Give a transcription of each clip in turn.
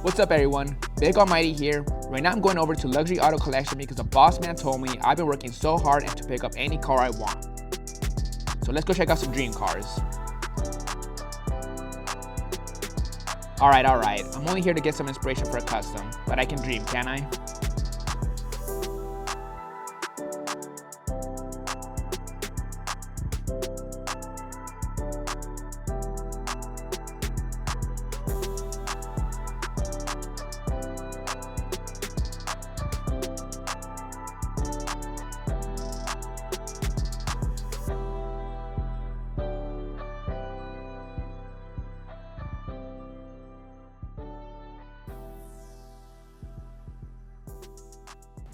What's up everyone, Vick Almighty here. Right now I'm going over to Luxury Auto Collection because the boss man told me I've been working so hard and to pick up any car I want. So let's go check out some dream cars. Alright, I'm only here to get some inspiration for a custom, but I can dream, can't I?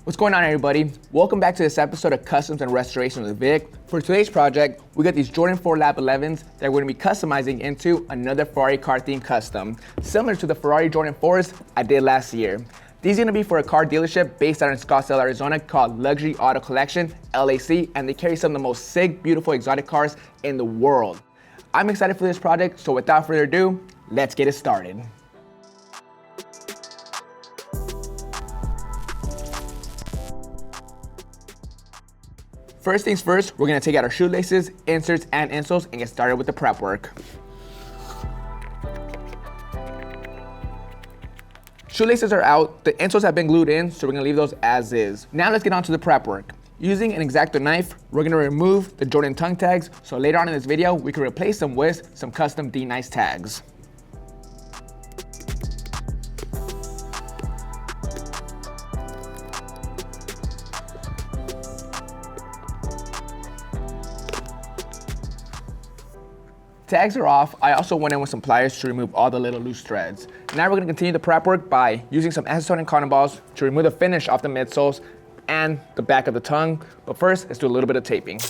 What's going on everybody? Welcome back to this episode of Customs and Restoration with Vic. For today's project, we got these Jordan 4 Lap 11s that we're going to be customizing into another Ferrari car themed custom, similar to the Ferrari Jordan 4s I did last year. These are going to be for a car dealership based out in Scottsdale, Arizona called Luxury Auto Collection, LAC, and they carry some of the most sick, beautiful, exotic cars in the world. I'm excited for this project, so without further ado, let's get it started. First things first, we're gonna take out our shoelaces, inserts, and insoles and get started with the prep work. Shoelaces are out, the insoles have been glued in, so we're gonna leave those as is. Now let's get on to the prep work. Using an X-Acto knife, we're gonna remove the Jordan tongue tags, so later on in this video, we can replace them with some custom D-Nice tags. Tags are off. I also went in with some pliers to remove all the little loose threads. Now we're going to continue the prep work by using some acetone and cotton balls to remove the finish off the midsoles and the back of the tongue. But first, let's do a little bit of taping.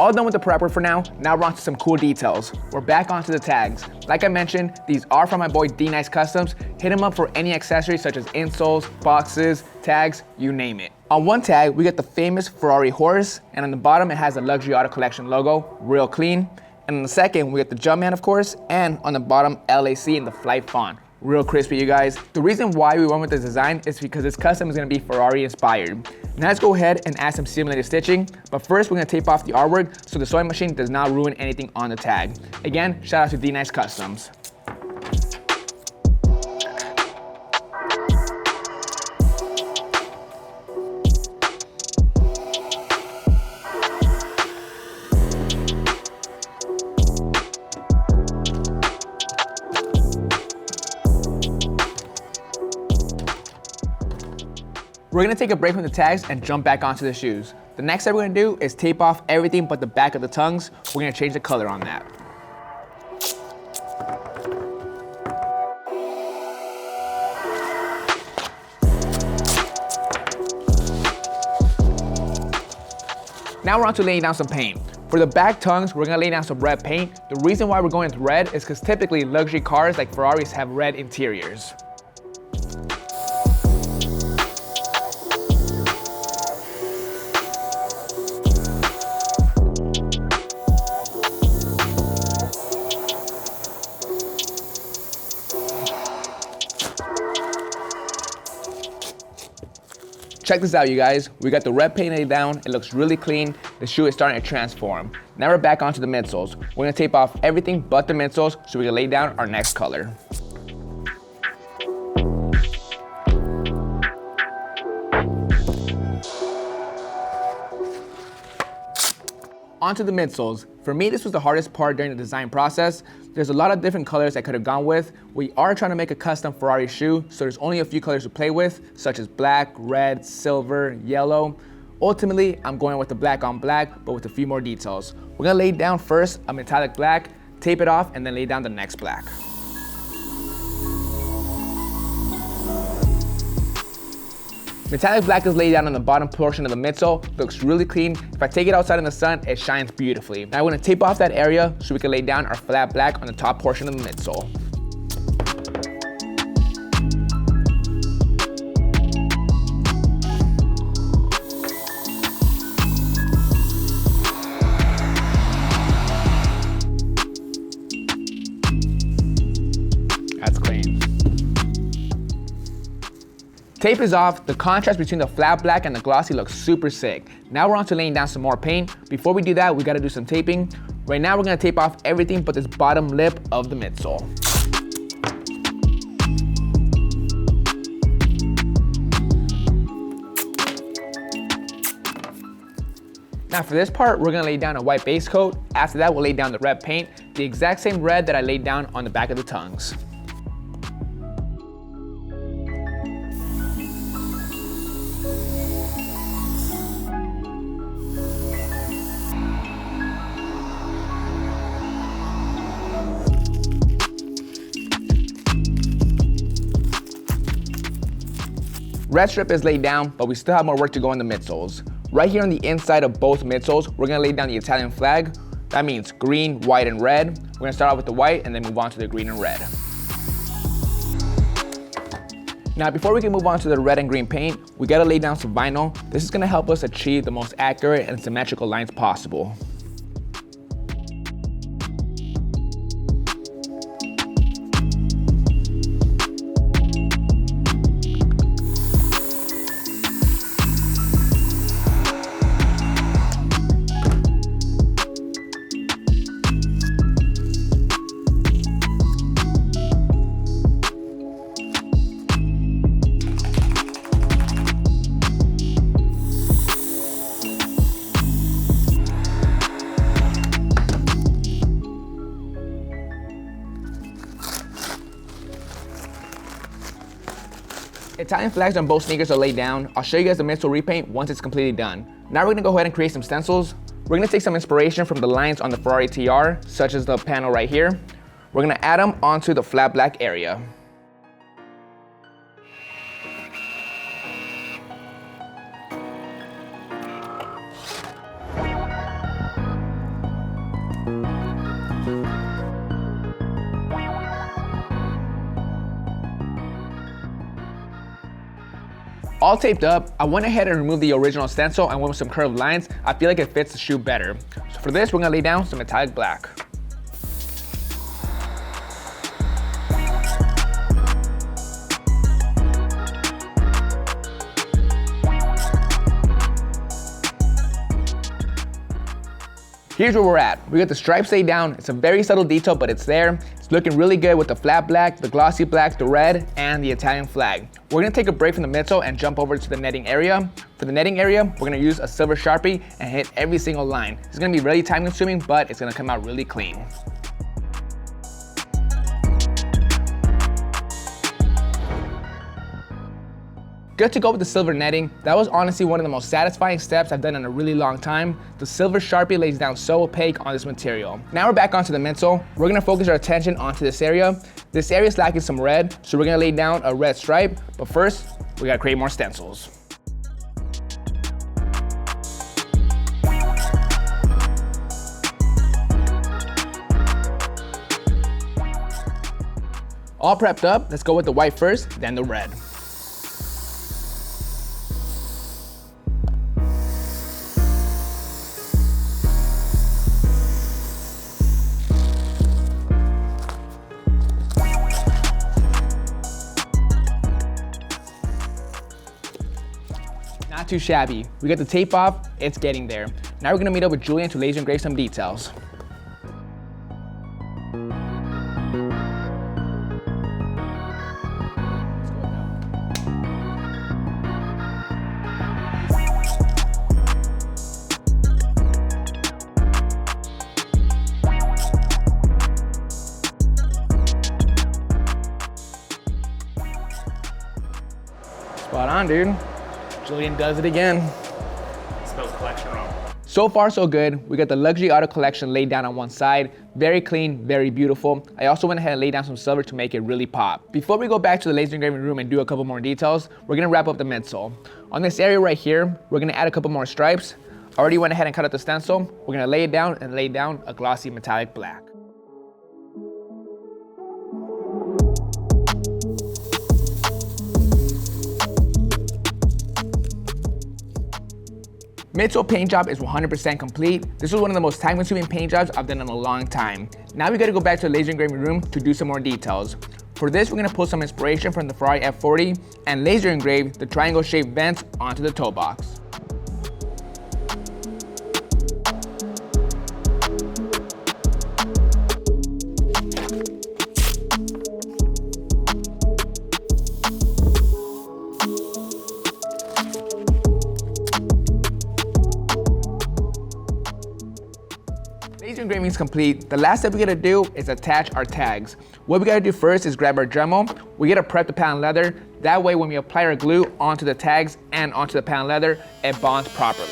All done with the prep work for now. Now we're on to some cool details. We're back onto the tags. Like I mentioned, these are from my boy D-Nice Customs. Hit him up for any accessories such as insoles, boxes, tags, you name it. On one tag, we get the famous Ferrari horse, and on the bottom it has the Luxury Auto Collection logo, real clean. And on the second, we get the Jumpman, of course, and on the bottom, LAC in the flight font. Real crispy, you guys. The reason why we went with this design is because this custom is gonna be Ferrari inspired. Now let's go ahead and add some simulated stitching, but first we're gonna tape off the artwork so the sewing machine does not ruin anything on the tag. Again, shout out to D-Nice Customs. We're gonna take a break from the tags and jump back onto the shoes. The next step we're gonna do is tape off everything but the back of the tongues. We're gonna change the color on that. Now we're on to laying down some paint. For the back tongues, we're gonna lay down some red paint. The reason why we're going with red is because typically luxury cars like Ferraris have red interiors. Check this out, you guys. We got the red paint laid down. It looks really clean. The shoe is starting to transform. Now we're back onto the midsoles. We're gonna tape off everything but the midsoles so we can lay down our next color. Onto the midsoles. For me, this was the hardest part during the design process. There's a lot of different colors I could have gone with. We are trying to make a custom Ferrari shoe, so there's only a few colors to play with, such as black, red, silver, yellow. Ultimately, I'm going with the black on black, but with a few more details. We're gonna lay down first a metallic black, tape it off, and then lay down the next black. Metallic black is laid down on the bottom portion of the midsole, looks really clean. If I take it outside in the sun, it shines beautifully. Now I'm gonna tape off that area so we can lay down our flat black on the top portion of the midsole. Tape is off. The contrast between the flat black and the glossy looks super sick. Now we're on to laying down some more paint. Before we do that, we gotta do some taping. Right now we're gonna tape off everything but this bottom lip of the midsole. Now for this part, we're gonna lay down a white base coat. After that, we'll lay down the red paint, the exact same red that I laid down on the back of the tongues. Red strip is laid down, but we still have more work to go on the midsoles. Right here on the inside of both midsoles, we're gonna lay down the Italian flag. That means green, white, and red. We're gonna start off with the white and then move on to the green and red. Now, before we can move on to the red and green paint, we gotta lay down some vinyl. This is gonna help us achieve the most accurate and symmetrical lines possible. Italian flags on both sneakers are laid down. I'll show you guys the midsole repaint once it's completely done. Now we're gonna go ahead and create some stencils. We're gonna take some inspiration from the lines on the Ferrari TR, such as the panel right here. We're gonna add them onto the flat black area. All taped up, I went ahead and removed the original stencil and went with some curved lines. I feel like it fits the shoe better. So for this, we're gonna lay down some metallic black. Here's where we're at. We got the stripes laid down. It's a very subtle detail, but it's there. It's looking really good with the flat black, the glossy black, the red, and the Italian flag. We're gonna take a break from the midsole and jump over to the netting area. For the netting area, we're gonna use a silver Sharpie and hit every single line. It's gonna be really time consuming, but it's gonna come out really clean. Good to go with the silver netting. That was honestly one of the most satisfying steps I've done in a really long time. The silver Sharpie lays down so opaque on this material. Now we're back onto the midsole. We're gonna focus our attention onto this area. This area is lacking some red, so we're gonna lay down a red stripe. But first, we gotta create more stencils. All prepped up, let's go with the white first, then the red. Not too shabby. We got the tape off, it's getting there. Now we're gonna meet up with Julian to laser engrave some details. Spot on, dude. Julian does it again. Spelled collection wrong. So far, so good. We got the luxury auto collection laid down on one side. Very clean, very beautiful. I also went ahead and laid down some silver to make it really pop. Before we go back to the laser engraving room and do a couple more details, we're gonna wrap up the midsole. On this area right here, we're gonna add a couple more stripes. I already went ahead and cut out the stencil. We're gonna lay it down and lay down a glossy metallic black. Midsole paint job is 100% complete. This was one of the most time-consuming paint jobs I've done in a long time. Now we gotta go back to the laser engraving room to do some more details. For this, we're gonna pull some inspiration from the Ferrari F40 and laser engrave the triangle-shaped vents onto the toe box. Laser engraving is complete. The last step we gotta do is attach our tags. What we gotta do first is grab our Dremel. We gotta prep the patent leather. That way when we apply our glue onto the tags and onto the patent leather, it bonds properly.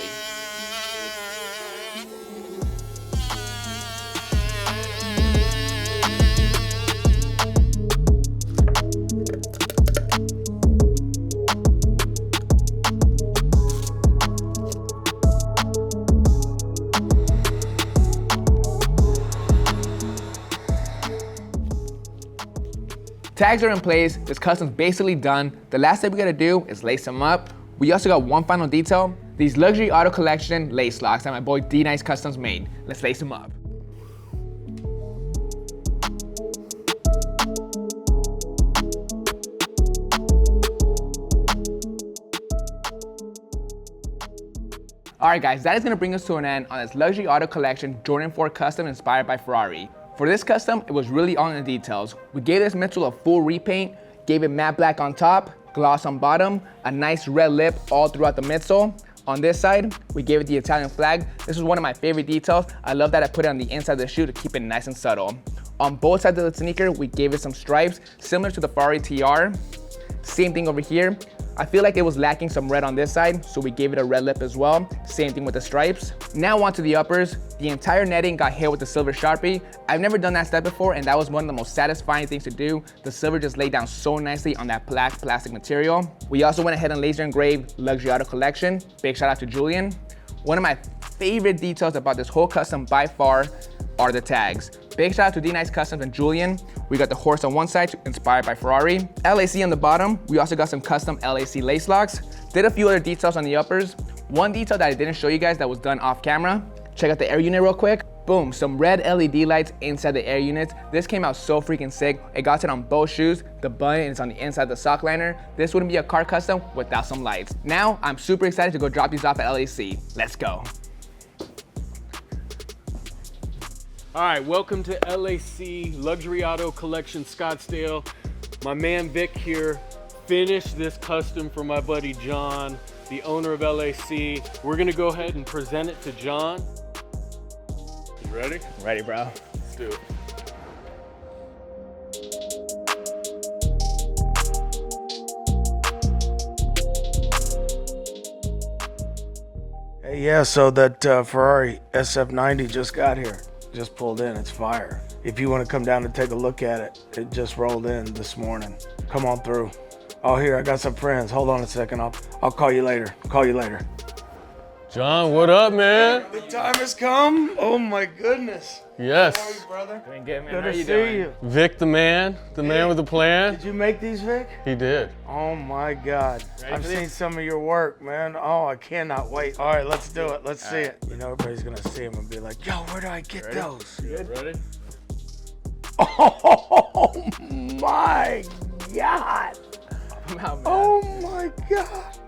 Tags are in place, this custom's basically done. The last step we gotta do is lace them up. We also got one final detail, these luxury auto collection lace locks that my boy D-Nice Customs made. Let's lace them up. Alright guys, that is gonna bring us to an end on this luxury auto collection Jordan 4 custom inspired by Ferrari. For this custom, it was really all in the details. We gave this midsole a full repaint, gave it matte black on top, gloss on bottom, a nice red lip all throughout the midsole. On this side, we gave it the Italian flag. This was one of my favorite details. I love that I put it on the inside of the shoe to keep it nice and subtle. On both sides of the sneaker, we gave it some stripes, similar to the Ferrari TR. Same thing over here. I feel like it was lacking some red on this side, so we gave it a red lip as well. Same thing with the stripes. Now onto the uppers. The entire netting got hit with the silver Sharpie. I've never done that step before, and that was one of the most satisfying things to do. The silver just laid down so nicely on that black plastic material. We also went ahead and laser engraved Luxury Auto Collection. Big shout out to Julian. One of my favorite details about this whole custom by far are the tags. Big shout out to D-Nice Customs and Julian. We got the horse on one side, inspired by Ferrari. LAC on the bottom. We also got some custom LAC lace locks. Did a few other details on the uppers. One detail that I didn't show you guys that was done off camera. Check out the air unit real quick. Boom, some red LED lights inside the air units. This came out so freaking sick. It got it on both shoes. The button is on the inside of the sock liner. This wouldn't be a car custom without some lights. Now, I'm super excited to go drop these off at LAC. Let's go. All right, welcome to LAC Luxury Auto Collection Scottsdale. My man Vic here finished this custom for my buddy John, the owner of LAC. We're gonna go ahead and present it to John. You ready? Ready, bro. Let's do it. Hey, yeah, so that Ferrari SF90 just got here. Just pulled in, it's fire. If you want to come down and take a look at it, it just rolled in this morning. Come on through. Oh, here, I got some friends. Hold on a second, I'll call you later. Call you later. John, what up, man? The time has come. Oh my goodness. Yes. How are you, brother? Doing good, man. Good How to you see doing? you. Vic the man with the plan. Did you make these, Vic? He did. Oh my God. Ready I've for seen this? some of your work, man. Oh, I cannot wait. All right, let's do it. Let's see it. You know, everybody's gonna see them and be like, yo, where do I get those? Ready? Oh my God. Wow, man. Oh my God.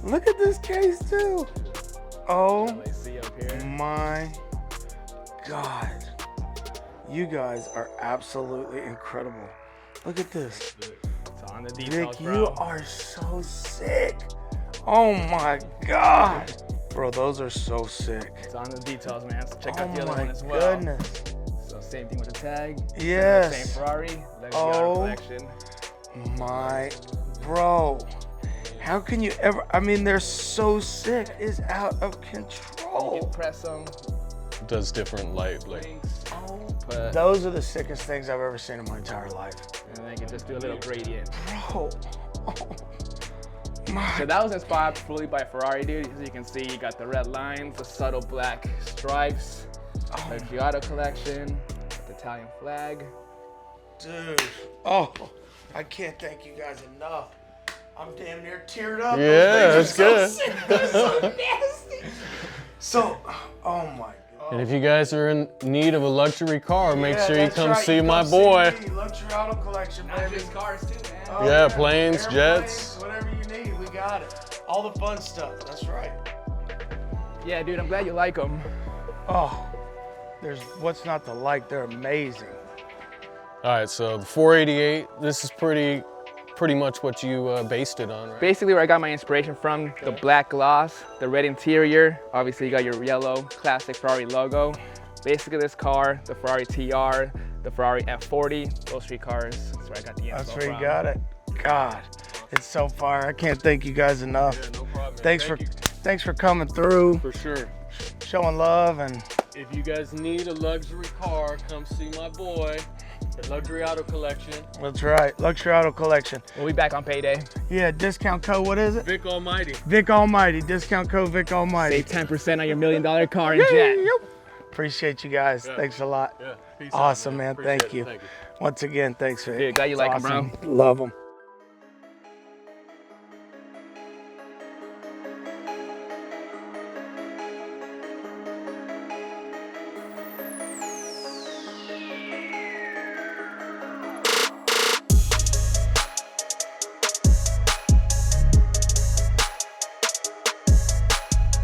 Look at this case too. Oh LAC up here. my God. You guys are absolutely incredible. Look at this. It's on the details, Vic, bro. you are so sick. Oh my God. Bro, those are so sick. It's on the details, man. So check Oh out the other my one as well. goodness. So same thing with the tag. Yes. Same Ferrari. Luxury Oh. Auto Collection. My bro. How can you ever, I mean, they're so sick. It's out of You control. can press them. Does different light, like. Links. But Those are the sickest things I've ever seen in my entire life. and then you can just do a little gradient. Bro. Oh my. So that was inspired fully by Ferrari, dude. As you can see, you got the red lines, the subtle black stripes, Luxury Auto Collection, the Italian flag. Dude. Oh, I can't thank you guys enough. I'm damn near teared up. Yeah, Those that's things are good. So sick. They're so nasty. So, oh my God. And if you guys are in need of a luxury car, make Yeah, sure you that's come right. see You my come boy. see me. Luxury Auto Collection, baby. cars too, man. Oh, Yeah, planes, airplanes, jets. whatever you need, we got it. All the fun stuff. That's right. Yeah, dude, I'm glad you like them. Oh, there's what's not to like. They're amazing. All right, so the 488, this is pretty much what you based it on, right? Basically where I got my inspiration from, the black gloss, the red interior, obviously you got your yellow classic Ferrari logo. Basically this car, the Ferrari TR, the Ferrari F40, those three cars, that's where I got the info That's where you from. got it. God, it's so fire. I can't thank you guys enough. Yeah, no problem, man. Thanks for coming through, For sure. showing love, and If you guys need a luxury car, come see my boy at Luxury Auto Collection. that's right. Luxury Auto Collection. We'll be back on payday. Yeah, discount code. What is it? Vic Almighty. Vick Almighty. Discount code Vick Almighty. Save 10% on your $1 million car and jet. Appreciate you guys. Yeah. Thanks a lot. Yeah, peace Awesome, out, man. Appreciate Thank it. you. Thank you. Once again, thanks, Vic. Dude, glad you like 'em, Awesome. Love them.